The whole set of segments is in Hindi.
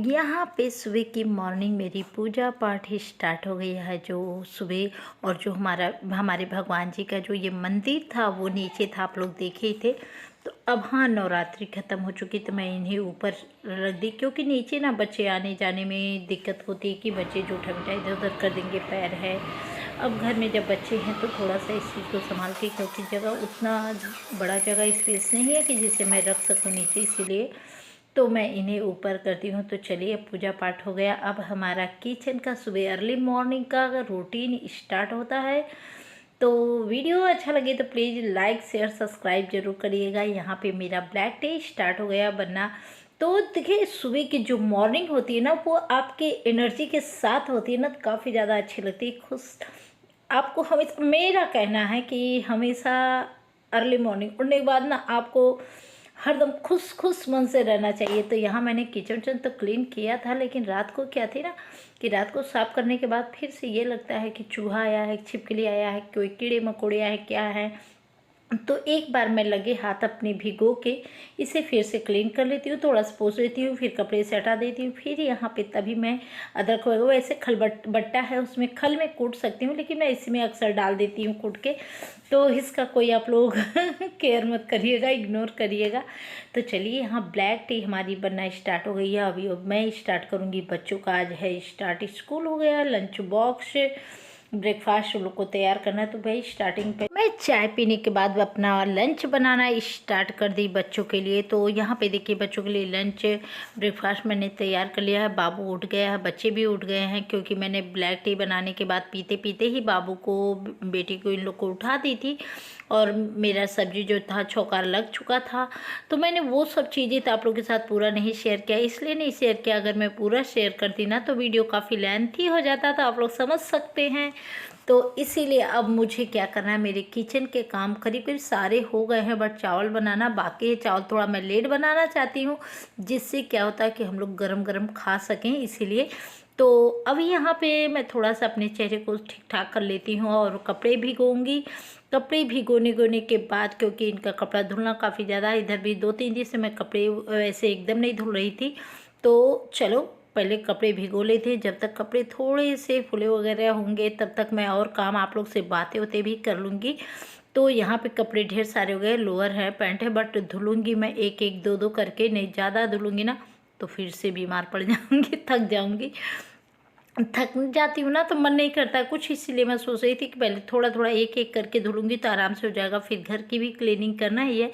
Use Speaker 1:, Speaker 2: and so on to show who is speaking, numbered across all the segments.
Speaker 1: यहाँ पे सुबह की मॉर्निंग मेरी पूजा पाठ ही स्टार्ट हो गई है। जो सुबह और जो हमारे भगवान जी का जो ये मंदिर था वो नीचे था, आप लोग देखे ही थे। तो अब हाँ, नवरात्रि ख़त्म हो चुकी तो मैं इन्हें ऊपर रख दी, क्योंकि नीचे ना बच्चे आने जाने में दिक्कत होती है कि बच्चे जो ठमटा इधर उधर कर देंगे, पैर है। अब घर में जब बच्चे हैं तो थोड़ा सा इस चीज़ को संभाल के, क्योंकि जगह उतना बड़ा जगह स्पेस नहीं है कि जिसे मैं रख सकूँ नीचे, इसीलिए तो मैं इन्हें ऊपर करती हूँ। तो चलिए, पूजा पाठ हो गया। अब हमारा किचन का सुबह अर्ली मॉर्निंग का रूटीन स्टार्ट होता है। तो वीडियो अच्छा लगे तो प्लीज़ लाइक शेयर सब्सक्राइब जरूर करिएगा। यहाँ पे मेरा ब्लैक टी स्टार्ट हो गया बनना। तो देखिए, सुबह की जो मॉर्निंग होती है ना, वो आपके एनर्जी के साथ होती है ना, तो काफ़ी ज़्यादा अच्छी लगती है। खुश आपको हमेशा, मेरा कहना है कि हमेशा अर्ली मॉर्निंग उठने के बाद ना आपको हरदम खुश खुश मन से रहना चाहिए। तो यहाँ मैंने किचन तो क्लीन किया था, लेकिन रात को क्या थी ना कि रात को साफ़ करने के बाद फिर से ये लगता है कि चूहा आया है, छिपकली आया है, कोई कीड़े मकोड़े आए क्या है। तो एक बार मैं लगे हाथ अपने भिगो के इसे फिर से क्लीन कर लेती हूँ, थोड़ा सा पोंछ लेती हूँ, फिर कपड़े से हटा देती हूँ। फिर यहाँ पे तभी मैं अदरक वगैरह, वैसे खल बट्टा है उसमें खल में कूट सकती हूँ, लेकिन मैं इसमें अक्सर डाल देती हूँ कूट के। तो इसका कोई आप लोग केयर मत करिएगा, इग्नोर करिएगा। तो चलिए, यहाँ ब्लैक टी हमारी बनना स्टार्ट हो गई है। अभी अब मैं स्टार्ट करूँगी। बच्चों का आज है स्टार्ट, स्कूल हो गया, लंच बॉक्स ब्रेकफास्ट लोग को तैयार करना है। तो भाई स्टार्टिंग पे मैं चाय पीने के बाद अपना लंच बनाना स्टार्ट कर दी बच्चों के लिए। तो यहाँ पे देखिए, बच्चों के लिए लंच ब्रेकफास्ट मैंने तैयार कर लिया है। बाबू उठ गया है, बच्चे भी उठ गए हैं, क्योंकि मैंने ब्लैक टी बनाने के बाद पीते पीते ही बाबू को, बेटी को, इन लोग को उठा दी थी। और मेरा सब्जी जो था चौकार लग चुका था। तो मैंने वो सब चीज़ें तो आप लोगों के साथ पूरा नहीं शेयर किया, इसलिए नहीं शेयर किया। अगर मैं पूरा शेयर करती ना तो वीडियो काफ़ी लेंथी हो जाता, तो आप लोग समझ सकते हैं। तो इसीलिए अब मुझे क्या करना है, मेरे किचन के काम करीब करीब सारे हो गए हैं, बट चावल बनाना बाकी है। चावल थोड़ा मैं लेट बनाना चाहती हूँ, जिससे क्या होता है कि हम लोग गरम गरम खा सकें, इसीलिए। तो अभी यहाँ पे मैं थोड़ा सा अपने चेहरे को ठीक ठाक कर लेती हूँ और कपड़े भिगोऊंगी। कपड़े भिगोने के बाद, क्योंकि इनका कपड़ा धुलना काफ़ी ज़्यादा, इधर भी 2-3 दिन से मैं कपड़े वैसे एकदम नहीं धुल रही थी। तो चलो पहले कपड़े भिगो लेते हैं। जब तक कपड़े थोड़े से फुले वगैरह होंगे तब तक मैं और काम आप लोग से बातें होते भी कर लूँगी। तो यहाँ पे कपड़े ढेर सारे हो गए, लोअर है, पैंट है, बट धुलूँगी मैं एक एक दो दो करके, नहीं ज़्यादा धुलूँगी ना तो फिर से बीमार पड़ जाऊँगी, थक जाऊँगी। थक जाती हूँ ना तो मन नहीं करता कुछ, इसीलिए मैं सोच रही थी कि पहले थोड़ा थोड़ा एक एक करके धुलूँगी तो आराम से हो जाएगा। फिर घर की भी क्लीनिंग करना ही है।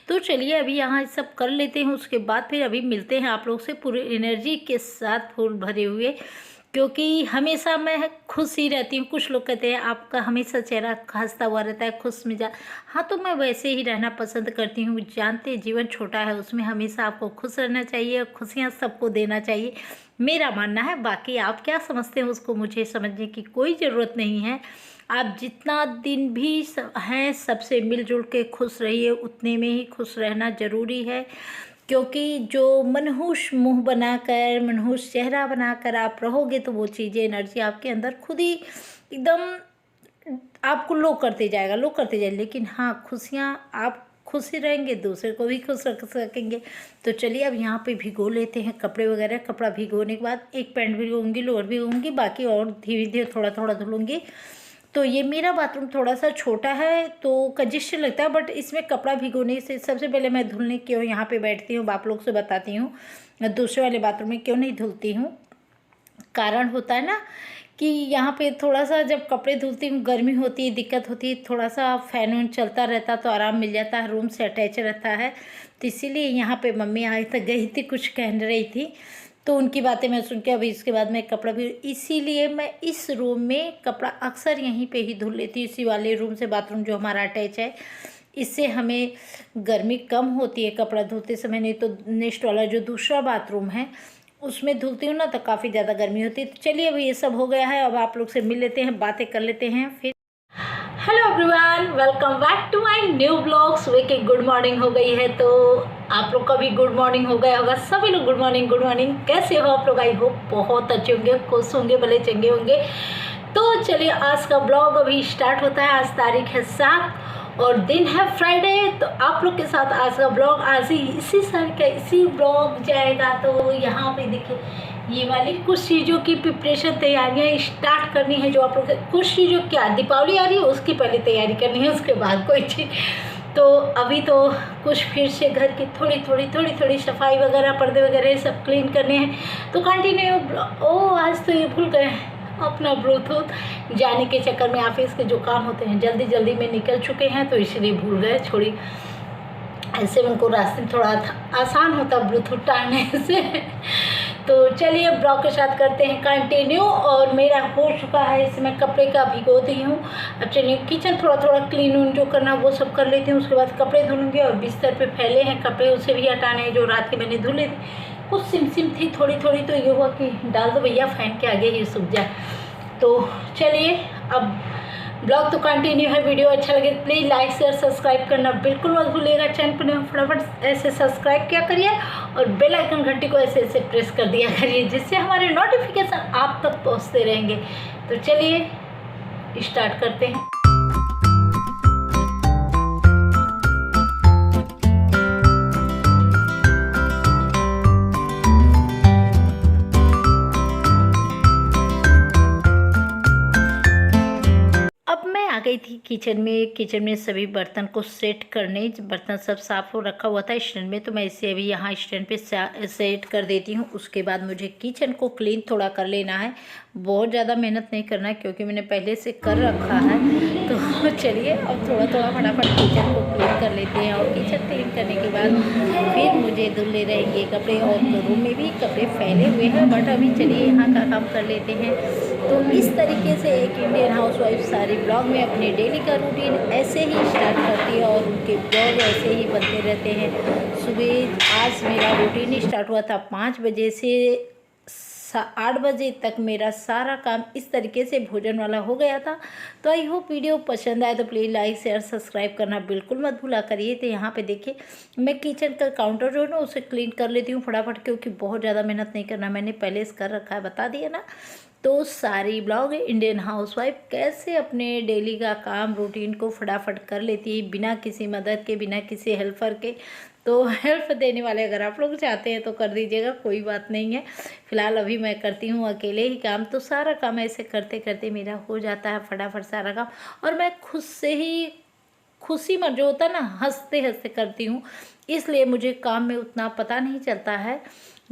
Speaker 1: तो चलिए अभी यहाँ सब कर लेते हैं, उसके बाद फिर अभी मिलते हैं आप लोग से पूरे एनर्जी के साथ, फूल भरे हुए, क्योंकि हमेशा मैं खुश ही रहती हूँ। कुछ लोग कहते हैं आपका हमेशा चेहरा हंसता हुआ रहता है, खुश मिजाज। हाँ, तो मैं वैसे ही रहना पसंद करती हूँ। जानते जीवन छोटा है, उसमें हमेशा आपको खुश रहना चाहिए, खुशियाँ सबको देना चाहिए, मेरा मानना है। बाकी आप क्या समझते हैं उसको मुझे समझने की कोई ज़रूरत नहीं है। आप जितना दिन भी हैं सबसे मिलजुल के खुश रहिए, उतने में ही खुश रहना ज़रूरी है। क्योंकि जो मनहूस मुंह बनाकर, मनहूस चेहरा बनाकर आप रहोगे तो वो चीज़ें, एनर्जी आपके अंदर खुद ही एकदम आपको लो करते जाएगा, लो करते जाएगा। लेकिन हाँ, खुशियाँ आप खुश ही रहेंगे, दूसरे को भी खुश रख सकेंगे। तो चलिए अब यहाँ पे भिगो लेते हैं कपड़े वगैरह। कपड़ा भिगोने के बाद एक पैंट भिगोऊँगी, लोअर भिगोऊँगी, बाकी और धीरे धीरे थोड़ा थोड़ा धुलूँगी। तो ये मेरा बाथरूम थोड़ा सा छोटा है तो कंजेस्टेड लगता है, बट इसमें कपड़ा भिगोने से सबसे पहले मैं धुलने क्यों यहाँ पे बैठती हूँ, आप लोग से बताती हूँ। दूसरे वाले बाथरूम में क्यों नहीं धुलती हूँ, कारण होता है ना कि यहाँ पे थोड़ा सा जब कपड़े धुलती हूँ गर्मी होती है, दिक्कत होती है, थोड़ा सा फैन वैन चलता रहता तो आराम मिल जाता है, रूम से अटैच रहता है। तो इसीलिए यहाँ पे मम्मी आई तक गई थी, कुछ कह रही थी, तो उनकी बातें मैं सुन के अभी इसके बाद मैं कपड़ा भी, इसीलिए मैं इस रूम में कपड़ा अक्सर यहीं पे ही धुल लेती हूँ, इसी वाले रूम से। बाथरूम जो हमारा अटैच है, इससे हमें गर्मी कम होती है कपड़ा धुलते समय। नहीं तो नेक्स्ट वाला जो दूसरा बाथरूम है उसमें धुलती हूँ ना तो काफ़ी ज़्यादा गर्मी होती है। तो चलिए अभी ये सब हो गया है, अब आप लोग से मिल लेते हैं, बातें कर लेते हैं फिर। Hello everyone, welcome back to my new blog. सुबह की गुड मॉर्निंग हो गई है, तो आप लोग का भी गुड मॉर्निंग हो गया होगा। सभी लोग गुड मॉर्निंग, गुड मॉर्निंग। कैसे हो आप लोग? आई होप बहुत अच्छे होंगे, खुश होंगे, भले चंगे होंगे। तो चलिए आज का ब्लॉग अभी स्टार्ट होता है। आज तारीख है 7 और दिन है फ्राइडे। तो आप लोग के साथ आज का ब्लॉग आज ही इसी साल का इसी ब्लॉग जाएगा। तो यहाँ पे देखिए ये वाली कुछ चीज़ों की प्रिपरेशन तैयारियाँ स्टार्ट करनी है। जो आप लोग कुछ चीज़ों क्या दीपावली आ रही है उसकी पहले तैयारी करनी है, उसके बाद कोई चीज़। तो अभी तो कुछ फिर से घर की थोड़ी सफाई वगैरह, पर्दे वगैरह सब क्लीन करने हैं। तो कंटिन्यू। आज तो ये भूल गए अपना ब्लूटूथ, जाने के चक्कर में ऑफिस के जो काम होते हैं जल्दी में निकल चुके हैं, तो इसलिए भूल गए। छोड़ी ऐसे उनको रास्ते में थोड़ा आसान होता ब्लूटूथ टालने से। तो चलिए ब्लॉग के साथ करते हैं कंटिन्यू। और मेरा हो चुका है, इसमें कपड़े का भिगो दी हूँ। अब चलिए किचन थोड़ा हुन जो करना वो सब कर लेती हूँ। उसके बाद कपड़े धुलूँगी और बिस्तर पे फैले हैं कपड़े, उसे भी हटाने हैं जो रात के मैंने धुले थे। कुछ सिम थी थोड़ी, तो ये हुआ कि डाल दो भैया फैन के आगे ही सूख जाए। तो चलिए अब ब्लॉग तो कंटिन्यू है। वीडियो अच्छा लगे प्लीज़ लाइक शेयर सब्सक्राइब करना बिल्कुल मत भूलिएगा। चैनल पर फटाफट ऐसे सब्सक्राइब किया करिए और बेल आइकन घंटी को ऐसे प्रेस कर दिया करिए, जिससे हमारे नोटिफिकेशन आप तक पहुंचते रहेंगे। तो चलिए स्टार्ट करते हैं। गई थी किचन में सभी बर्तन को सेट करने। बर्तन सब साफ हो रखा हुआ था स्टैंड में, तो मैं इसे अभी यहाँ स्टैंड पे सेट कर देती हूँ। उसके बाद मुझे किचन को क्लीन थोड़ा कर लेना है। बहुत ज़्यादा मेहनत नहीं करना है क्योंकि मैंने पहले से कर रखा है। तो चलिए अब थोड़ा फटाफट किचन को क्लीन कर लेते हैं। और किचन क्लीन करने के बाद फिर मुझे धुलने रहेंगे कपड़े। और रूम में भी कपड़े फैले हुए हैं, बट अभी चलिए यहाँ का काम कर लेते हैं। तो इस तरीके से एक इंडियन हाउसवाइफ सारी ब्लॉग में अपने डेली का रूटीन ऐसे ही स्टार्ट करती है और उनके ब्लॉग ऐसे ही बनते रहते हैं। सुबह आज मेरा रूटीन स्टार्ट हुआ था 5 बजे से 8 बजे तक मेरा सारा काम इस तरीके से भोजन वाला हो गया था। तो आई होप वीडियो पसंद आए तो प्लीज़ लाइक शेयर सब्सक्राइब करना बिल्कुल मत भूला करिए। तो यहाँ पे देखिए मैं किचन का काउंटर जो है ना उसे क्लीन कर लेती हूँ फटाफट, क्योंकि बहुत ज़्यादा मेहनत नहीं करना, मैंने पहले से कर रखा है, बता दिया ना। तो सारी ब्लॉग इंडियन हाउसवाइफ कैसे अपने डेली का काम रूटीन को फटाफट कर लेती है बिना किसी मदद के, बिना किसी हेल्पर के। तो हेल्प देने वाले अगर आप लोग चाहते हैं तो कर दीजिएगा, कोई बात नहीं है। फ़िलहाल अभी मैं करती हूँ अकेले ही काम। तो सारा काम ऐसे करते करते मेरा हो जाता है फटाफट सारा काम। और मैं खुद से ही खुशी में जो होता है ना हंसते हंसते करती हूँ, इसलिए मुझे काम में उतना पता नहीं चलता है।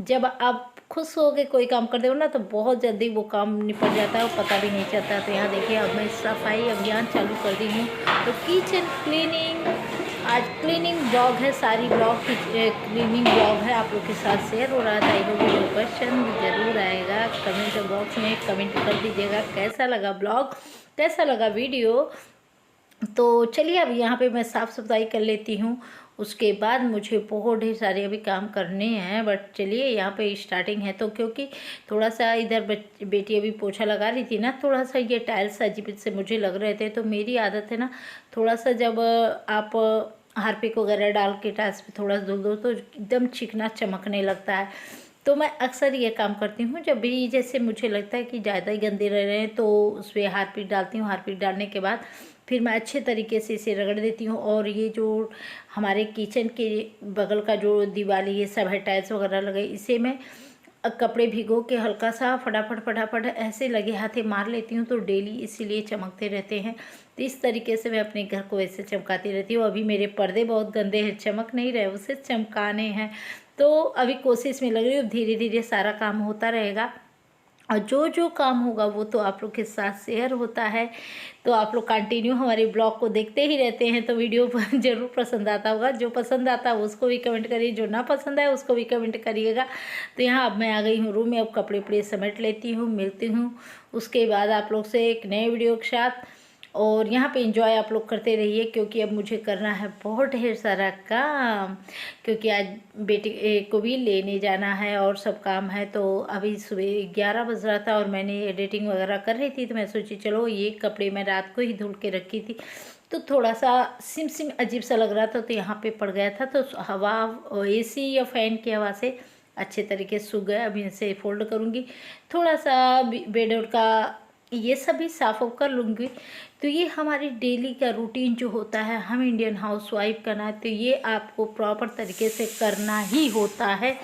Speaker 1: जब आप खुश हो के कोई काम कर दो ना तो बहुत जल्दी वो काम निपट जाता है और पता भी नहीं चलता। तो यहाँ देखिए अब मैं सफाई अभियान चालू कर दी हूँ। तो किचन क्लीनिंग, आज क्लीनिंग ब्लॉग है, सारी ब्लॉग की क्लीनिंग ब्लॉग है आप लोग के साथ शेयर हो रहा था। ये वीडियो पसंद ज़रूर आएगा। कमेंट बॉक्स में कमेंट कर दीजिएगा कैसा लगा ब्लॉग, कैसा लगा वीडियो। तो चलिए अब यहाँ पे मैं साफ़ सफाई कर लेती हूँ। उसके बाद मुझे बहुत ढेर सारे अभी काम करने हैं, बट चलिए यहाँ पे स्टार्टिंग है। तो क्योंकि थोड़ा सा इधर बेटी अभी पोछा लगा रही थी ना, थोड़ा सा ये टाइल्स अजीब से मुझे लग रहे थे। तो मेरी आदत है ना थोड़ा सा जब आप हार्पिक वगैरह डाल के टाइल्स पे थोड़ा धुल दो तो एकदम चिकना चमकने लगता है। तो मैं अक्सर ये काम करती हूँ, जब भी जैसे मुझे लगता है कि ज़्यादा ही गंदे रह रहे हैं तो उस पर हार्पिक डालती हूँ। हार्पिक डालने के बाद फिर मैं अच्छे तरीके से इसे रगड़ देती हूँ। और ये जो हमारे किचन के बगल का जो दीवार ये सब है टाइल्स वगैरह लगे, इसे मैं कपड़े भिगो के हल्का सा फटाफट ऐसे लगे हाथे मार लेती हूँ। तो डेली इसीलिए चमकते रहते हैं। तो इस तरीके से मैं अपने घर को ऐसे चमकाती रहती हूँ। अभी मेरे पर्दे बहुत गंदे हैं, चमक नहीं रहे, उसे चमकाने हैं। तो अभी कोशिश में लग रही हूँ, धीरे धीरे सारा काम होता रहेगा। और जो काम होगा वो तो आप लोग के साथ शेयर होता है। तो आप लोग कंटिन्यू हमारे ब्लॉग को देखते ही रहते हैं, तो वीडियो ज़रूर पसंद आता होगा। जो पसंद आता है उसको भी कमेंट करिए, जो ना पसंद है उसको भी कमेंट करिएगा। तो यहाँ अब मैं आ गई हूँ रूम में, अब कपड़े उपड़े समेट लेती हूँ, मिलती हूँ उसके बाद आप लोग से एक नए वीडियो के साथ। और यहाँ पे एंजॉय आप लोग करते रहिए, क्योंकि अब मुझे करना है बहुत ढेर सारा काम, क्योंकि आज बेटे को भी लेने जाना है और सब काम है। तो अभी सुबह 11 बज रहा था और मैंने एडिटिंग वगैरह कर रही थी। तो मैं सोची चलो ये कपड़े मैं रात को ही धुल के रखी थी, तो थोड़ा सा सिम अजीब सा लग रहा था, तो यहाँ पे पड़ गया था। तो हवा AC या फ़ैन की हवा से अच्छे तरीके से सूख गया। अभी इसे फोल्ड करूँगी। थोड़ा सा बेड का ये सभी साफ़ ऑफ कर लूँगी। तो ये हमारी डेली का रूटीन जो होता है, हम इंडियन हाउसवाइफ का ना, तो ये आपको प्रॉपर तरीके से करना ही होता है,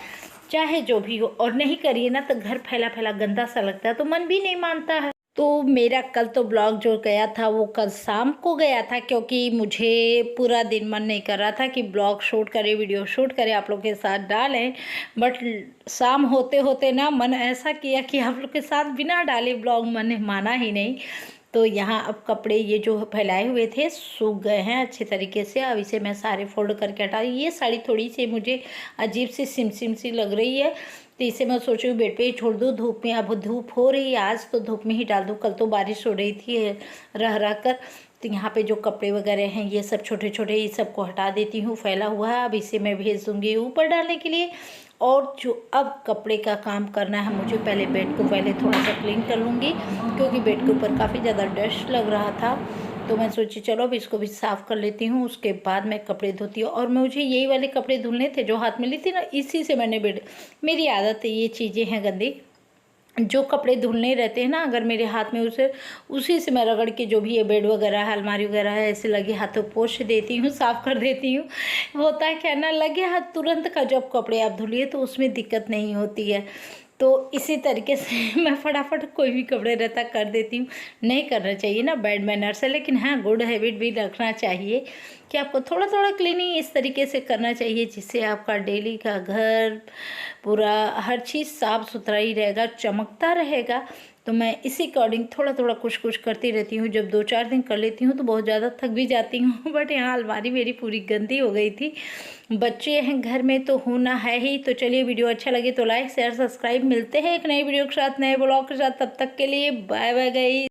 Speaker 1: चाहे जो भी हो। और नहीं करिए ना तो घर फैला फैला गंदा सा लगता है, तो मन भी नहीं मानता है। तो मेरा कल तो ब्लॉग जो गया था वो कल शाम को गया था, क्योंकि मुझे पूरा दिन मन नहीं कर रहा था कि ब्लॉग शूट करे, वीडियो शूट करे, आप लोग के साथ डालें। बट शाम होते होते ना मन ऐसा किया कि आप लोग के साथ बिना डाले ब्लॉग मन ने माना ही नहीं। तो यहाँ अब कपड़े ये जो फैलाए हुए थे सूख गए हैं अच्छे तरीके से। अब इसे मैं सारे फोल्ड करके हटा, ये साड़ी थोड़ी सी मुझे अजीब सी सिम सी लग रही है, तो इसे मैं सोच रही हूँ बेड पे ही छोड़ दूँ धूप में। अब धूप हो रही है, आज तो धूप में ही डाल दूँ, कल तो बारिश हो रही थी रह रह कर। तो यहाँ पे जो कपड़े वगैरह हैं ये सब छोटे छोटे, ये सबको हटा देती हूँ, फैला हुआ है। अब इसे मैं भेज दूँगी ऊपर डालने के लिए। और जो अब कपड़े का काम करना है मुझे, पहले बेड को पहले थोड़ा सा क्लीन कर लूँगी, क्योंकि बेड के ऊपर काफ़ी ज़्यादा डस्ट लग रहा था। तो मैं सोची चलो अब इसको भी साफ़ कर लेती हूँ, उसके बाद मैं कपड़े धोती हूँ। और मुझे यही वाले कपड़े धुलने थे जो हाथ में ली थी ना, इसी से मैंने बेड, मेरी आदत है, ये चीज़ें हैं गंदी, जो कपड़े धुलने रहते हैं ना अगर मेरे हाथ में, उसी से मैं रगड़ के जो भी ये बेड वगैरह है, अलमारी वगैरह है, ऐसे लगे हाथों पोंछ देती हूँ, साफ़ कर देती हूँ। होता है क्या ना, लगे हाथ तुरंत का जब कपड़े आप धुलिए तो उसमें दिक्कत नहीं होती है। तो इसी तरीके से मैं फटाफट कोई भी कपड़े रहता कर देती हूँ। नहीं करना चाहिए ना, बैड मैनर्स है, लेकिन हाँ गुड हैबिट भी रखना चाहिए कि आपको थोड़ा थोड़ा क्लीनिंग इस तरीके से करना चाहिए जिससे आपका डेली का घर पूरा हर चीज़ साफ़ सुथरा ही रहेगा, चमकता रहेगा। तो मैं इसी अकॉर्डिंग थोड़ा थोड़ा कुछ कुछ करती रहती हूँ। जब 2-4 दिन कर लेती हूँ तो बहुत ज़्यादा थक भी जाती हूँ। बट यहाँ अलमारी मेरी पूरी गंदी हो गई थी, बच्चे हैं घर में तो होना है ही। तो चलिए, वीडियो अच्छा लगे तो लाइक शेयर सब्सक्राइब, मिलते हैं एक नई वीडियो के साथ, नए ब्लॉग के साथ। तब तक के लिए बाय बाय गाइस।